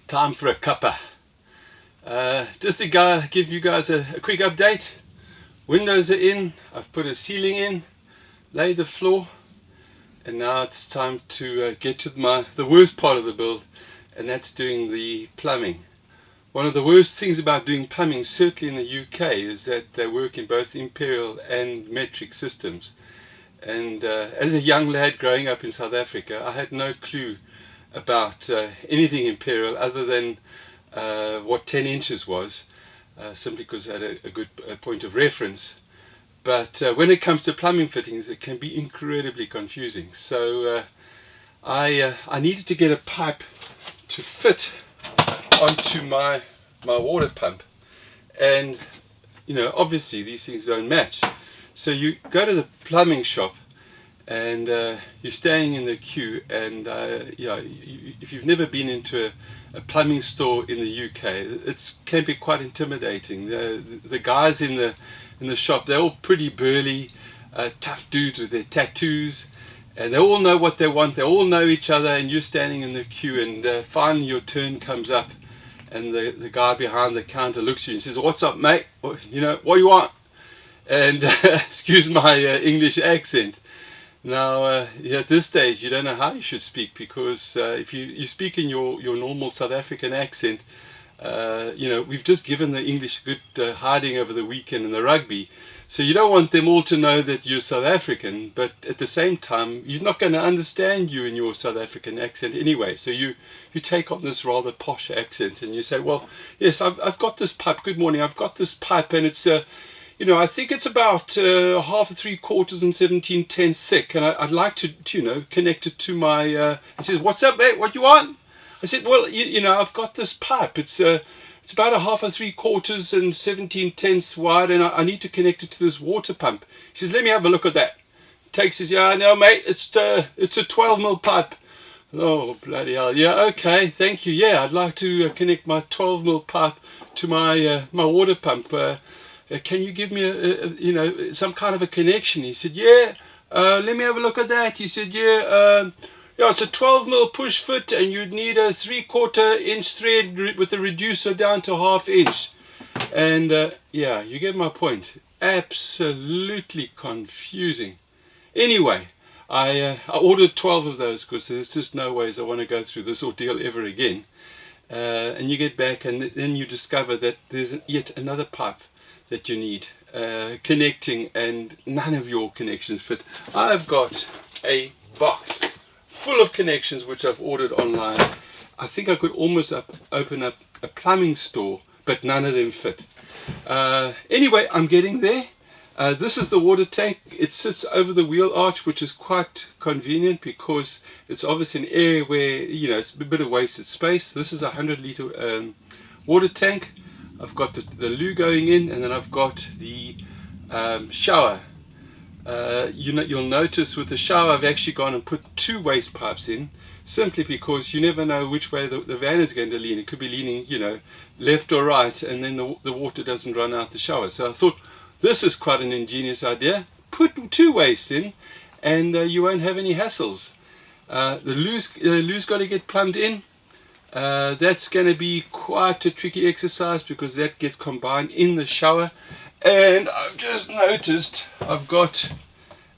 Time for a cuppa. Just to give you guys a quick update. Windows are in, I've put a ceiling in, laid the floor, and now it's time to get to the worst part of the build, and that's doing the plumbing. One of the worst things about doing plumbing, certainly in the UK, is that they work in both imperial and metric systems. And as a young lad growing up in South Africa, I had no clue about anything imperial other than what 10 inches was, simply because I had a good point of reference. But when it comes to plumbing fittings, it can be incredibly confusing. So I needed to get a pipe to fit onto my water pump, and obviously these things don't match. So you go to the plumbing shop, and you're staying in the queue, and if you've never been into a plumbing store in the UK, it can be quite intimidating. The guys in the shop, they're all pretty burly, tough dudes with their tattoos, and they all know what they want, they all know each other, and you're standing in the queue, and finally your turn comes up, and the guy behind the counter looks at you and says, "What's up, mate? What do you want?" And excuse my English accent. Now, at this stage, you don't know how you should speak, because if you speak in your normal South African accent, we've just given the English a good hiding over the weekend in the rugby, so you don't want them all to know that you're South African, but at the same time, he's not going to understand you in your South African accent anyway, so you take on this rather posh accent, and you say, "Well, yes, I've got this pipe, good morning, I've got this pipe, and it's I think it's about 1/2 3/4 and 17/10 thick, and I'd like to connect it to my." He says, "What's up, mate? What you want?" I said, "Well, I've got this pipe. It's about 1/2 3/4 and 17/10 wide, and I need to connect it to this water pump." He says, "Let me have a look at that." Takes his, "Yeah, no, mate, it's a 12mm pipe." Oh, bloody hell! Yeah, okay, thank you. Yeah, I'd like to connect my 12mm pipe to my water pump. Can you give me some kind of a connection?" He said, "Yeah, let me have a look at that." He said, "Yeah, it's a 12mm push fit, and you'd need a 3/4 inch thread with a reducer down to 1/2 inch. And you get my point. Absolutely confusing. Anyway, I ordered 12 of those, because there's just no ways I want to go through this ordeal ever again. And you get back, and then you discover that there's yet another pipe that you need connecting, and none of your connections fit. I've got a box full of connections which I've ordered online. I think I could almost open up a plumbing store, but none of them fit. Anyway, I'm getting there. This is the water tank. It sits over the wheel arch, which is quite convenient, because it's obviously an area where it's a bit of wasted space. This is a 100-litre water tank. I've got the loo going in, and then I've got the shower. You'll notice with the shower, I've actually gone and put 2 waste pipes in, simply because you never know which way the van is going to lean. It could be leaning, left or right, and then the water doesn't run out the shower. So I thought, this is quite an ingenious idea. Put 2 wastes in, and you won't have any hassles. The loo's got to get plumbed in. That's going to be quite a tricky exercise, because that gets combined in the shower. And I've just noticed I've got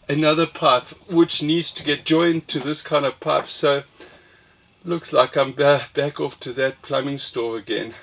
another pipe which needs to get joined to this kind of pipe, so looks like I'm back off to that plumbing store again.